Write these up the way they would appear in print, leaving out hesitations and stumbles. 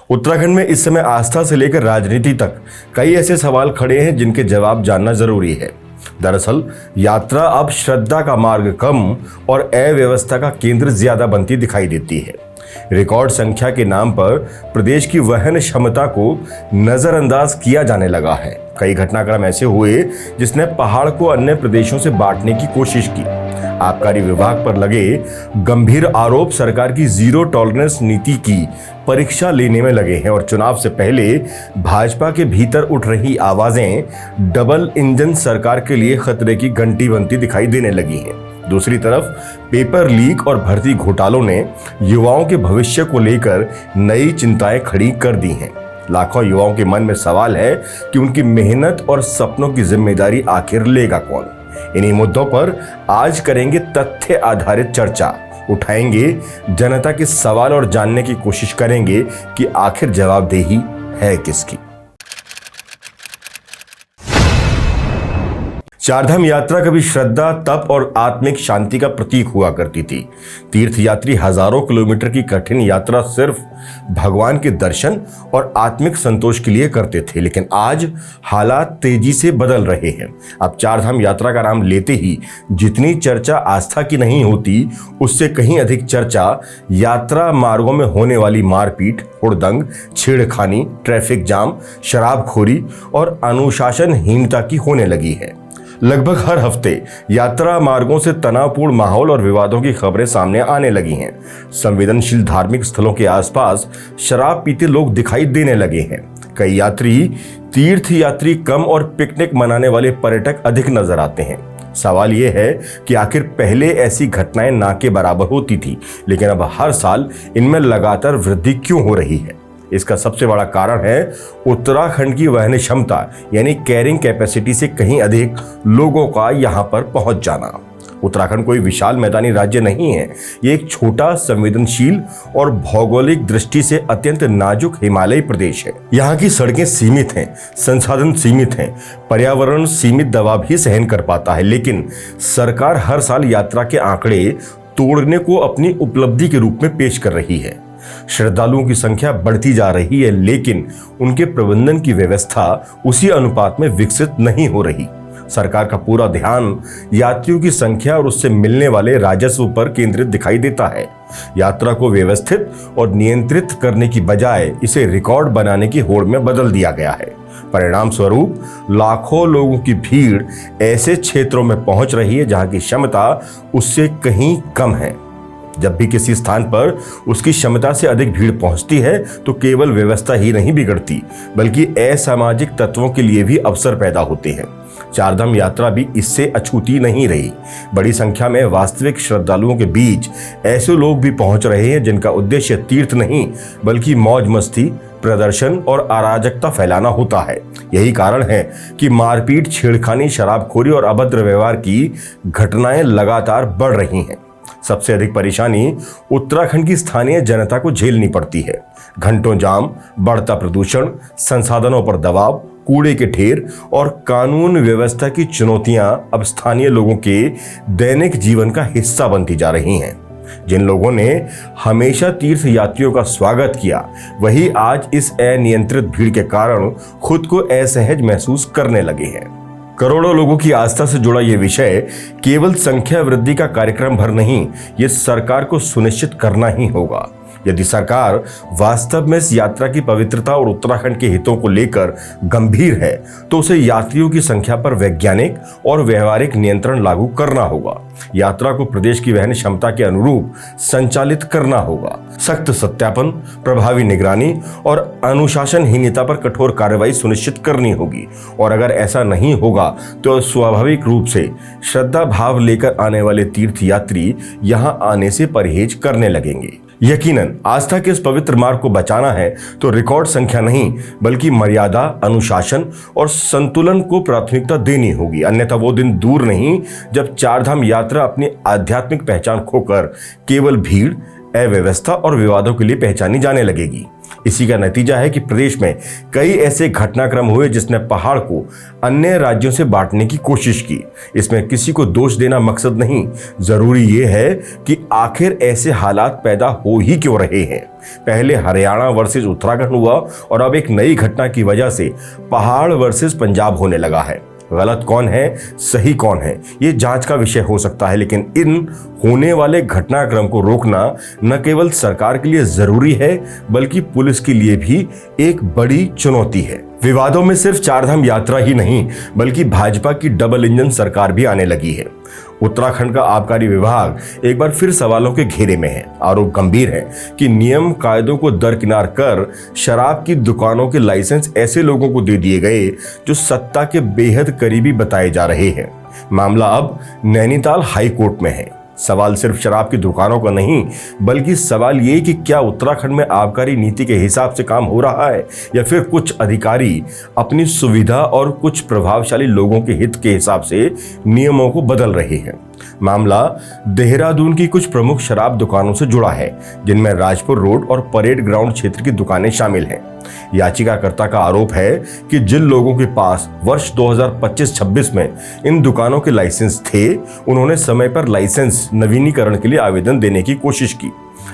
उत्तराखंड में इस समय आस्था से लेकर राजनीति तक कई ऐसे सवाल खड़े हैं जिनके जवाब जानना जरूरी है। दरअसल यात्रा अब श्रद्धा का मार्ग कम और अव्यवस्था का केंद्र ज्यादा बनती दिखाई देती है। रिकॉर्ड संख्या के नाम पर प्रदेश की वहन क्षमता को नजरअंदाज किया जाने लगा है। कई घटनाक्रम ऐसे हुए जिसने पहाड़ को अन्य प्रदेशों से बांटने की कोशिश की। आबकारी विभाग पर लगे गंभीर आरोप सरकार की जीरो टॉलरेंस नीति की परीक्षा लेने में लगे हैं और चुनाव से पहले भाजपा के भीतर उठ रही आवाजें डबल इंजन सरकार के लिए खतरे की घंटी बनती दिखाई देने लगी हैं। दूसरी तरफ पेपर लीक और भर्ती घोटालों ने युवाओं के भविष्य को लेकर नई चिंताएं खड़ी कर दी हैं। लाखों युवाओं के मन में सवाल है कि उनकी मेहनत और सपनों की जिम्मेदारी आखिर लेगा कौन। इन्हीं मुद्दों पर आज करेंगे तथ्य आधारित चर्चा, उठाएंगे जनता के सवाल और जानने की कोशिश करेंगे कि आखिर जवाबदेही है किसकी। चारधाम यात्रा कभी श्रद्धा, तप और आत्मिक शांति का प्रतीक हुआ करती थी। तीर्थयात्री हजारों किलोमीटर की कठिन यात्रा सिर्फ भगवान के दर्शन और आत्मिक संतोष के लिए करते थे, लेकिन आज हालात तेजी से बदल रहे हैं। अब चारधाम यात्रा का नाम लेते ही जितनी चर्चा आस्था की नहीं होती, उससे कहीं अधिक चर्चा यात्रा मार्गों में होने वाली मारपीट, हुड़दंग, छेड़खानी, ट्रैफिक जाम, शराबखोरी और अनुशासनहीनता की होने लगी है। लगभग हर हफ्ते यात्रा मार्गों से तनावपूर्ण माहौल और विवादों की खबरें सामने आने लगी हैं। संवेदनशील धार्मिक स्थलों के आसपास शराब पीते लोग दिखाई देने लगे हैं। कई तीर्थयात्री कम और पिकनिक मनाने वाले पर्यटक अधिक नजर आते हैं। सवाल यह है कि आखिर पहले ऐसी घटनाएं ना के बराबर होती थी, लेकिन अब हर साल इनमें लगातार वृद्धि क्यों हो रही है? इसका सबसे बड़ा कारण है उत्तराखंड की वहन क्षमता यानी कैरिंग कैपेसिटी से कहीं अधिक लोगों का यहां पर पहुंच जाना। उत्तराखंड कोई विशाल मैदानी राज्य नहीं है। ये एक छोटा, संवेदनशील और भौगोलिक दृष्टि से अत्यंत नाजुक हिमालयी प्रदेश है। यहाँ की सड़कें सीमित हैं, संसाधन सीमित हैं, पर्यावरण सीमित दबाव भी सहन कर पाता है, लेकिन सरकार हर साल यात्रा के आंकड़े तोड़ने को अपनी उपलब्धि के रूप में पेश कर रही है। श्रद्धालुओं की संख्या बढ़ती जा रही है, लेकिन उनके प्रबंधन की व्यवस्था उसी अनुपात में विकसित नहीं हो रही। सरकार का पूरा ध्यान यात्रियों की संख्या और उससे मिलने वाले राजस्व पर केंद्रित दिखाई देता है। यात्रा को व्यवस्थित और नियंत्रित करने की बजाय इसे रिकॉर्ड बनाने की होड़ में बदल दिया गया है। परिणाम स्वरूप लाखों लोगों की भीड़ ऐसे क्षेत्रों में पहुंच रही है जहां की क्षमता उससे कहीं कम है। जब भी किसी स्थान पर उसकी क्षमता से अधिक भीड़ पहुंचती है तो केवल व्यवस्था ही नहीं बिगड़ती, बल्कि असामाजिक तत्वों के लिए भी अवसर पैदा होते हैं। चारधाम यात्रा भी इससे अछूती नहीं रही। बड़ी संख्या में वास्तविक श्रद्धालुओं के बीच ऐसे लोग भी पहुंच रहे हैं जिनका उद्देश्य तीर्थ नहीं बल्कि मौज मस्ती, प्रदर्शन और अराजकता फैलाना होता है। यही कारण है कि मारपीट, छेड़खानी, शराबखोरी और अभद्र व्यवहार की घटनाएं लगातार बढ़ रही हैं। सबसे अधिक परेशानी उत्तराखंड की स्थानीय जनता को झेलनी पड़ती है। घंटों जाम, बढ़ता प्रदूषण, संसाधनों पर दबाव, कूड़े के ढेर और कानून व्यवस्था की चुनौतियां अब स्थानीय लोगों के दैनिक जीवन का हिस्सा बनती जा रही हैं। जिन लोगों ने हमेशा तीर्थ यात्रियों का स्वागत किया, वही आज इस अनियंत्रित भीड़ के कारण खुद को असहज महसूस करने लगे हैं। करोड़ों लोगों की आस्था से जुड़ा यह विषय केवल संख्या वृद्धि का कार्यक्रम भर नहीं, ये सरकार को सुनिश्चित करना ही होगा। यदि सरकार वास्तव में इस यात्रा की पवित्रता और उत्तराखंड के हितों को लेकर गंभीर है तो उसे यात्रियों की संख्या पर वैज्ञानिक और व्यवहारिक नियंत्रण लागू करना होगा। यात्रा को प्रदेश की वहन क्षमता के अनुरूप संचालित करना होगा। सख्त सत्यापन, प्रभावी निगरानी और अनुशासनहीनता पर कठोर कार्रवाई सुनिश्चित करनी होगी। और अगर ऐसा नहीं होगा तो स्वाभाविक रूप से श्रद्धा भाव लेकर आने वाले तीर्थयात्री यहां आने से परहेज करने लगेंगे। यकीनन आस्था के इस पवित्र मार्ग को बचाना है तो रिकॉर्ड संख्या नहीं बल्कि मर्यादा, अनुशासन और संतुलन को प्राथमिकता देनी होगी। अन्यथा वो दिन दूर नहीं जब चारधाम यात्रा अपनी आध्यात्मिक पहचान खोकर केवल भीड़, अव्यवस्था और विवादों के लिए पहचानी जाने लगेगी। इसी का नतीजा है कि प्रदेश में कई ऐसे घटनाक्रम हुए जिसने पहाड़ को अन्य राज्यों से बांटने की कोशिश की। इसमें किसी को दोष देना मकसद नहीं, जरूरी ये है कि आखिर ऐसे हालात पैदा हो ही क्यों रहे हैं। पहले हरियाणा वर्सेस उत्तराखंड हुआ और अब एक नई घटना की वजह से पहाड़ वर्सेस पंजाब होने लगा है। गलत कौन है, सही कौन है, ये जांच का विषय हो सकता है, लेकिन इन होने वाले घटनाक्रम को रोकना न केवल सरकार के लिए जरूरी है बल्कि पुलिस के लिए भी एक बड़ी चुनौती है। विवादों में सिर्फ चारधाम यात्रा ही नहीं बल्कि भाजपा की डबल इंजन सरकार भी आने लगी है। उत्तराखंड का आबकारी विभाग एक बार फिर सवालों के घेरे में है। आरोप गंभीर है कि नियम कायदों को दरकिनार कर शराब की दुकानों के लाइसेंस ऐसे लोगों को दे दिए गए जो सत्ता के बेहद करीबी बताए जा रहे हैं। मामला अब नैनीताल हाई कोर्ट में है। सवाल सिर्फ शराब की दुकानों का नहीं बल्कि सवाल ये कि क्या उत्तराखंड में आबकारी नीति के हिसाब से काम हो रहा है या फिर कुछ अधिकारी अपनी सुविधा और कुछ प्रभावशाली लोगों के हित के हिसाब से नियमों को बदल रहे हैं। मामला देहरादून की कुछ प्रमुख शराब दुकानों से जुड़ा है जिनमें राजपुर रोड और परेड ग्राउंड क्षेत्र की दुकानें शामिल हैं। याचिकाकर्ता का आरोप है कि जिन लोगों के पास वर्ष 2025-26 में इन दुकानों के लाइसेंस थे उन्होंने समय पर लाइसेंस नवीनीकरण के लिए आवेदन देने की कोशिश की।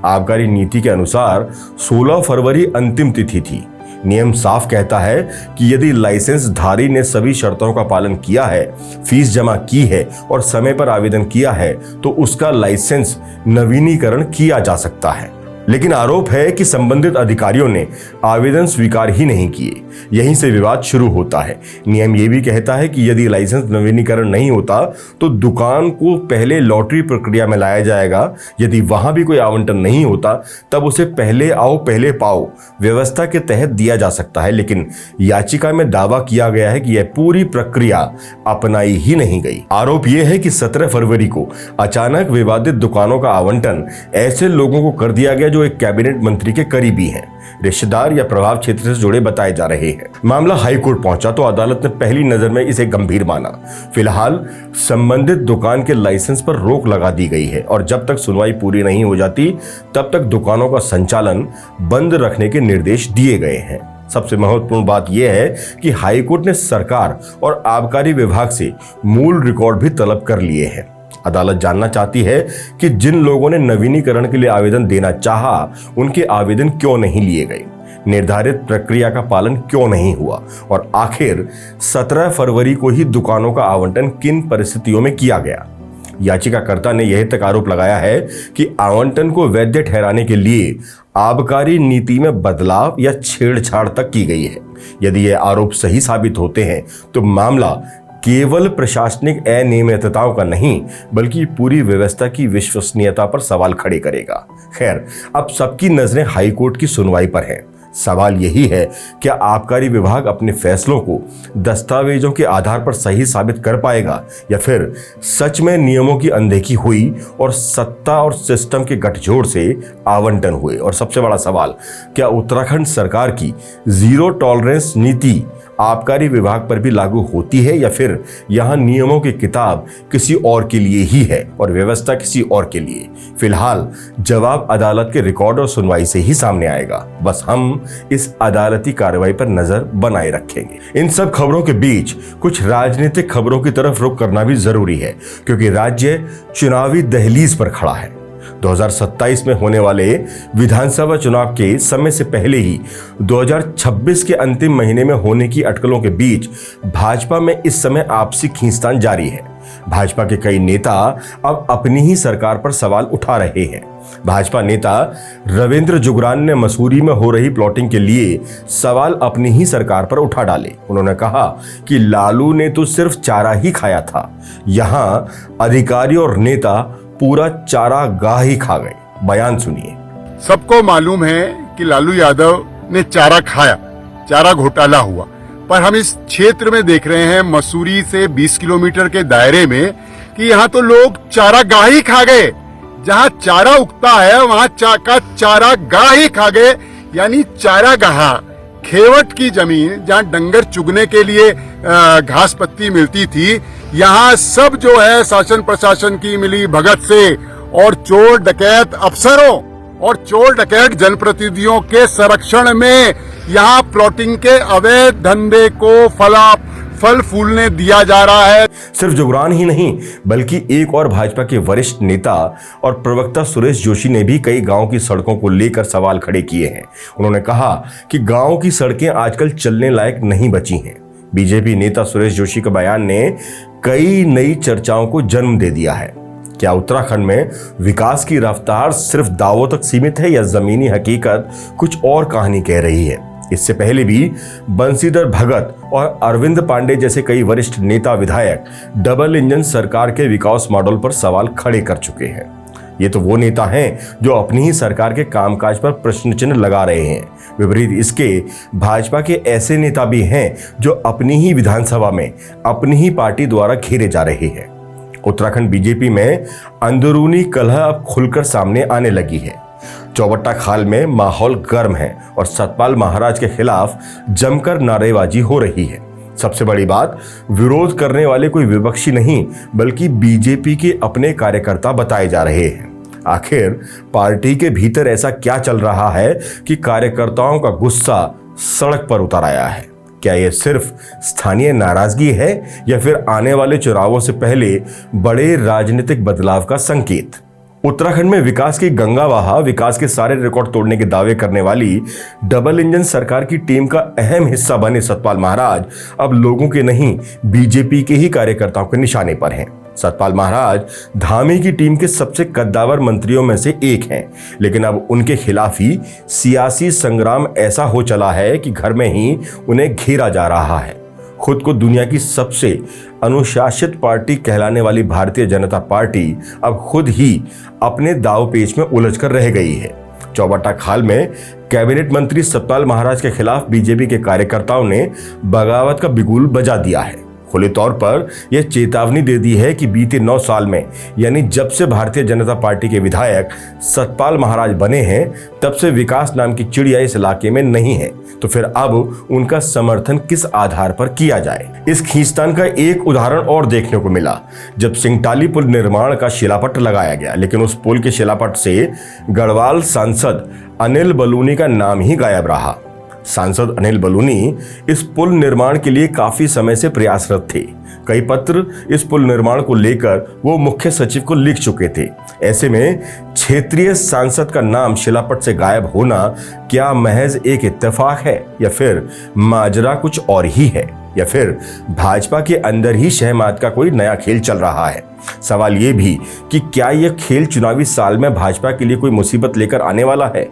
आबकारी नीति के अनुसार 16 फरवरी अंतिम तिथि थी। नियम साफ कहता है कि यदि लाइसेंस धारी ने सभी शर्तों का पालन किया है, फीस जमा की है और समय पर आवेदन किया है तो उसका लाइसेंस नवीनीकरण किया जा सकता है। लेकिन आरोप है कि संबंधित अधिकारियों ने आवेदन स्वीकार ही नहीं किए। यहीं से विवाद शुरू होता है। नियम ये भी कहता है कि यदि लाइसेंस नवीनीकरण नहीं होता तो दुकान को पहले लॉटरी प्रक्रिया में लाया जाएगा। यदि वहां भी कोई आवंटन नहीं होता तब उसे पहले आओ पहले पाओ व्यवस्था के तहत दिया जा सकता है। लेकिन याचिका में दावा किया गया है कि यह पूरी प्रक्रिया अपनाई ही नहीं गई। आरोप यह है कि 17 फरवरी को अचानक विवादित दुकानों का आवंटन ऐसे लोगों को कर दिया गया जो एक कैबिनेट मंत्री के करीबी हैं, रिश्तेदार या प्रभाव क्षेत्र से जुड़े बताए जा रहे हैं। मामला हाईकोर्ट पहुंचा तो अदालत ने पहली नजर में इसे गंभीर माना। फिलहाल संबंधित दुकान के लाइसेंस पर रोक लगा दी गई है और जब तक सुनवाई पूरी नहीं हो जाती तब तक दुकानों का संचालन बंद रखने के निर्देश दिए गए हैं। सबसे महत्वपूर्ण बात यह है कि हाईकोर्ट ने सरकार और आबकारी विभाग से मूल रिकॉर्ड भी तलब कर लिए हैं। अदालत जानना चाहती है कि जिन लोगों ने नवीनीकरण के लिए आवेदन देना चाहा उनके आवेदन क्यों नहीं लिए गए, निर्धारित प्रक्रिया का पालन क्यों नहीं हुआ और आखिर 17 फरवरी को ही दुकानों का आवंटन किन परिस्थितियों में किया गया। याचिकाकर्ता ने यह तक आरोप लगाया है कि आवंटन को वैध ठहराने के लिए आबकारी नीति में बदलाव या छेड़छाड़ तक की गई है। यदि यह आरोप सही साबित होते हैं तो मामला केवल प्रशासनिक अनियमितताओं का नहीं बल्कि पूरी व्यवस्था की विश्वसनीयता पर सवाल खड़े करेगा। खैर, अब सबकी नजरें हाईकोर्ट की सुनवाई पर हैं। सवाल यही है, क्या आबकारी विभाग अपने फैसलों को दस्तावेजों के आधार पर सही साबित कर पाएगा या फिर सच में नियमों की अनदेखी हुई और सत्ता और सिस्टम के गठजोड़ से आवंटन हुए। और सबसे बड़ा सवाल, क्या उत्तराखंड सरकार की जीरो टॉलरेंस नीति आबकारी विभाग पर भी लागू होती है या फिर यहां नियमों की किताब किसी और के लिए ही है और व्यवस्था किसी और के लिए? फिलहाल जवाब अदालत के रिकॉर्ड और सुनवाई से ही सामने आएगा। बस हम इस अदालती कार्रवाई पर नजर बनाए रखेंगे। इन सब खबरों के बीच कुछ राजनीतिक खबरों की तरफ रुख करना भी जरूरी है क्योंकि राज्य चुनावी दहलीज पर खड़ा है। 2027 में होने वाले विधानसभा चुनाव के समय से पहले ही 2026 के अंतिम महीने में होने की अटकलों के बीच भाजपा में इस समय आपसी खींचतान जारी है। भाजपा के कई नेता अब अपनी ही सरकार पर सवाल उठा रहे हैं। भाजपा नेता रविंद्र जुगरान ने मसूरी में हो रही प्लॉटिंग के लिए सवाल अपनी ही सरकार पर उठा डाले। उन्होंने कहा कि लालू ने तो सिर्फ चारा ही खाया था, यहां अधिकारी और नेता पूरा चारा गाह ही खा गए। बयान सुनिए। सबको मालूम है कि लालू यादव ने चारा खाया, चारा घोटाला हुआ, पर हम इस क्षेत्र में देख रहे हैं मसूरी से 20 किलोमीटर के दायरे में कि यहाँ तो लोग चारा गाह ही खा गए। जहाँ चारा उगता है वहाँ चारा गाह ही खा गए, यानी चारा गाह खेवट की जमीन जहाँ डंगर चुगने के लिए घास पत्ती मिलती थी, यहाँ सब जो है शासन प्रशासन की मिली भगत से और चोर डकैत अफसरों और चोर डकैत जनप्रतिनिधियों के संरक्षण में यहाँ प्लॉटिंग के अवैध धंधे को फल फूलने दिया जा रहा है। सिर्फ जुगरान ही नहीं बल्कि एक और भाजपा के वरिष्ठ नेता और प्रवक्ता सुरेश जोशी ने भी कई गांव की सड़कों को लेकर सवाल खड़े किए हैं। उन्होंने कहा कि गांव की सड़कें आजकल चलने लायक नहीं बची हैं। बीजेपी नेता सुरेश जोशी के बयान ने कई नई चर्चाओं को जन्म दे दिया है। क्या उत्तराखंड में विकास की रफ्तार सिर्फ दावों तक सीमित है या जमीनी हकीकत कुछ और कहानी कह रही है? इससे पहले भी बंशीधर भगत और अरविंद पांडे जैसे कई वरिष्ठ नेता विधायक डबल इंजन सरकार के विकास मॉडल पर सवाल खड़े कर चुके हैं। ये तो वो नेता हैं जो अपनी ही सरकार के कामकाज पर प्रश्न चिन्ह लगा रहे हैं। विपरीत इसके भाजपा के ऐसे नेता भी हैं जो अपनी ही विधानसभा में अपनी ही पार्टी द्वारा घेरे जा रहे हैं। उत्तराखंड बीजेपी में अंदरूनी कलह अब खुलकर सामने आने लगी है। चौबट्टा खाल में माहौल गर्म है और सतपाल महाराज के खिलाफ जमकर नारेबाजी हो रही है। सबसे बड़ी बात, विरोध करने वाले कोई विपक्षी नहीं बल्कि बीजेपी के अपने कार्यकर्ता बताए जा रहे हैं। आखिर पार्टी के भीतर ऐसा क्या चल रहा है कि कार्यकर्ताओं का गुस्सा सड़क पर उतर आया है? क्या यह सिर्फ स्थानीय नाराजगी है या फिर आने वाले चुनावों से पहले बड़े राजनीतिक बदलाव का संकेत? उत्तराखंड में विकास की गंगा बहा, विकास के सारे रिकॉर्ड तोड़ने के दावे करने वाली डबल इंजन सरकार की टीम का अहम हिस्सा बने सतपाल महाराज अब लोगों के नहीं बीजेपी के ही कार्यकर्ताओं के निशाने पर हैं। सतपाल महाराज धामी की टीम के सबसे कद्दावर मंत्रियों में से एक हैं, लेकिन अब उनके खिलाफ ही सियासी संग्राम ऐसा हो चला है कि घर में ही उन्हें घेरा जा रहा है। खुद को दुनिया की सबसे अनुशासित पार्टी कहलाने वाली भारतीय जनता पार्टी अब खुद ही अपने दांवपेच में उलझकर रह गई है। चौबट्टा खाल में कैबिनेट मंत्री सतपाल महाराज के खिलाफ बीजेपी के कार्यकर्ताओं ने बगावत का बिगुल बजा दिया है। खुले तौर पर यह चेतावनी दे दी है कि बीते 9 साल में यानी जब से भारतीय जनता पार्टी के विधायक सतपाल महाराज बने हैं तब से विकास नाम की चिड़िया इस इलाके में नहीं है, तो फिर अब उनका समर्थन किस आधार पर किया जाए? इस खींचतान का एक उदाहरण और देखने को मिला जब सिंगटाली पुल निर्माण का शिलापट लगाया गया, लेकिन उस पुल के शिलापट से गढ़वाल सांसद अनिल बलूनी का नाम ही गायब रहा। सांसद अनिल बलूनी इस पुल निर्माण के लिए काफी समय से प्रयासरत थे। कई पत्र इस पुल निर्माण को लेकर वो मुख्य सचिव को लिख चुके थे। ऐसे में क्षेत्रीय सांसद का नाम शिलापट से गायब होना क्या महज एक इत्तेफाक है या फिर माजरा कुछ और ही है, या फिर भाजपा के अंदर ही शहमात का कोई नया खेल चल रहा है? सवाल ये भी कि क्या यह खेल चुनावी साल में भाजपा के लिए कोई मुसीबत लेकर आने वाला है?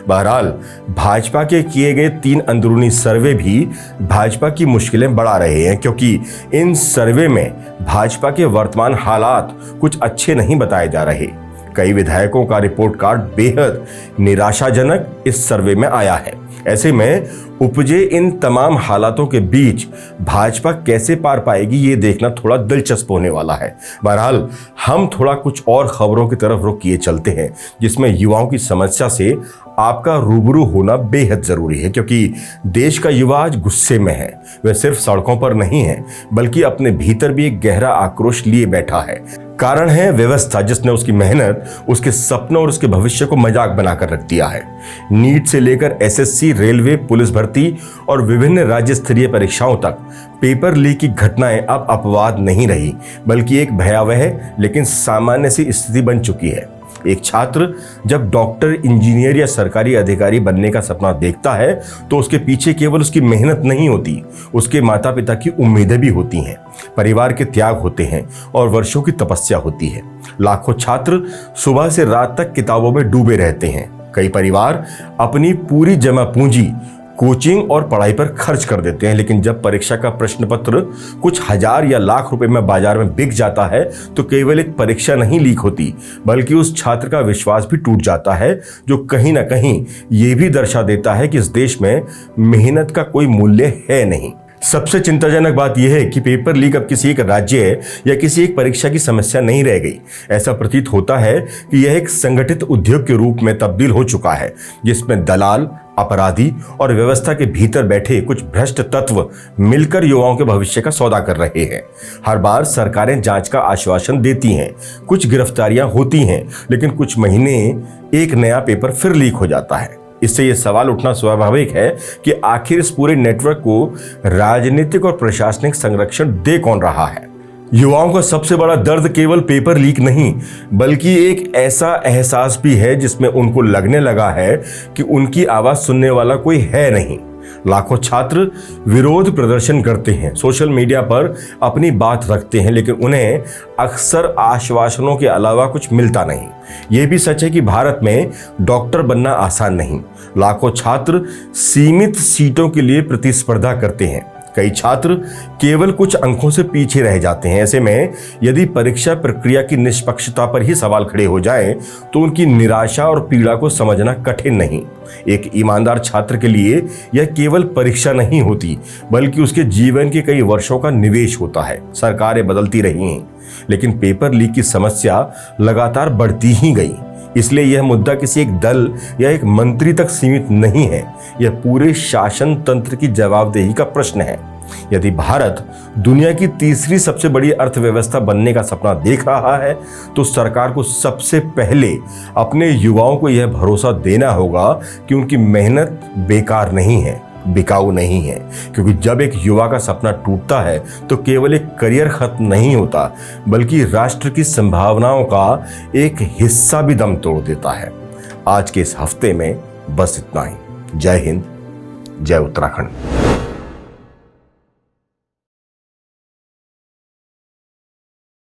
बहरहाल भाजपा के किए गए 3 अंदरूनी सर्वे भी भाजपा की मुश्किलें बढ़ा रहे हैं, क्योंकि इन सर्वे में भाजपा के वर्तमान हालात कुछ अच्छे नहीं बताए जा रहे। कई विधायकों का रिपोर्ट कार्ड बेहद निराशाजनक इस सर्वे में आया है। ऐसे में उपजे इन तमाम हालातों के बीच भाजपा कैसे पार पाएगी ये देखना थोड़ा दिलचस्प होने वाला है। बहरहाल हम थोड़ा कुछ और खबरों की तरफ रुख किए चलते हैं जिसमें युवाओं की समस्या से आपका रूबरू होना बेहद जरूरी है, क्योंकि देश का युवा आज गुस्से में है। वह सिर्फ सड़कों पर नहीं है बल्कि अपने भीतर भी एक गहरा आक्रोश लिए बैठा है। कारण है व्यवस्था जिसने उसकी मेहनत, उसके सपनों और उसके भविष्य को मजाक बनाकर रख दिया है। नीट से लेकर एसएससी, रेलवे, पुलिस भर्ती और विभिन्न राज्य स्तरीय परीक्षाओं तक पेपर लीक की घटनाएं अब अपवाद नहीं रही बल्कि एक भयावह लेकिन सामान्य सी स्थिति बन चुकी है। एक छात्र जब डॉक्टर, इंजीनियर या सरकारी अधिकारी बनने का सपना देखता है तो उसके पीछे केवल उसकी मेहनत नहीं होती, उसके माता पिता की उम्मीदें भी होती हैं, परिवार के त्याग होते हैं और वर्षों की तपस्या होती है। लाखों छात्र सुबह से रात तक किताबों में डूबे रहते हैं। कई परिवार अपनी पूरी जमा पूंजी कोचिंग और पढ़ाई पर खर्च कर देते हैं, लेकिन जब परीक्षा का प्रश्न पत्र कुछ हजार या लाख रुपए में बाजार में बिक जाता है तो केवल एक परीक्षा नहीं लीक होती बल्कि उस छात्र का विश्वास भी टूट जाता है, जो कहीं ना कहीं ये भी दर्शा देता है कि इस देश में मेहनत का कोई मूल्य है नहीं। सबसे चिंताजनक बात यह है कि पेपर लीक अब किसी एक राज्य या किसी एक परीक्षा की समस्या नहीं रह गई। ऐसा प्रतीत होता है कि यह एक संगठित उद्योग के रूप में तब्दील हो चुका है जिसमें दलाल, अपराधी और व्यवस्था के भीतर बैठे कुछ भ्रष्ट तत्व मिलकर युवाओं के भविष्य का सौदा कर रहे हैं। हर बार सरकारें जांच का आश्वासन देती हैं, कुछ गिरफ्तारियां होती हैं, लेकिन कुछ महीने एक नया पेपर फिर लीक हो जाता है। इससे यह सवाल उठना स्वाभाविक है कि आखिर इस पूरे नेटवर्क को राजनीतिक और प्रशासनिक संरक्षण दे कौन रहा है। युवाओं का सबसे बड़ा दर्द केवल पेपर लीक नहीं, बल्कि एक ऐसा एहसास भी है जिसमें उनको लगने लगा है कि उनकी आवाज सुनने वाला कोई है नहीं। लाखों छात्र विरोध प्रदर्शन करते हैं, सोशल मीडिया पर अपनी बात रखते हैं, लेकिन उन्हें अक्सर आश्वासनों के अलावा कुछ मिलता नहीं। यह भी सच है कि भारत में डॉक्टर बनना आसान नहीं। लाखों छात्र सीमित सीटों के लिए प्रतिस्पर्धा करते हैं। कई छात्र केवल कुछ अंकों से पीछे रह जाते हैं। ऐसे में यदि परीक्षा प्रक्रिया की निष्पक्षता पर ही सवाल खड़े हो जाएं, तो उनकी निराशा और पीड़ा को समझना कठिन नहीं। एक ईमानदार छात्र के लिए यह केवल परीक्षा नहीं होती, बल्कि उसके जीवन के कई वर्षों का निवेश होता है। सरकारें बदलती रही हैं, लेकिन पेपर लीक की समस्या लगातार बढ़ती ही गई। इसलिए यह मुद्दा किसी एक दल या एक मंत्री तक सीमित नहीं है, यह पूरे शासन तंत्र की जवाबदेही का प्रश्न है। यदि भारत दुनिया की तीसरी सबसे बड़ी अर्थव्यवस्था बनने का सपना देख रहा है, तो सरकार को सबसे पहले अपने युवाओं को यह भरोसा देना होगा कि उनकी मेहनत बेकार नहीं है, बिकाऊ नहीं है। क्योंकि जब एक युवा का सपना टूटता है तो केवल एक करियर खत्म नहीं होता, बल्कि राष्ट्र की संभावनाओं का एक हिस्सा भी दम तोड़ देता है। आज के इस हफ्ते में बस इतना ही। जय हिंद, जय उत्तराखंड।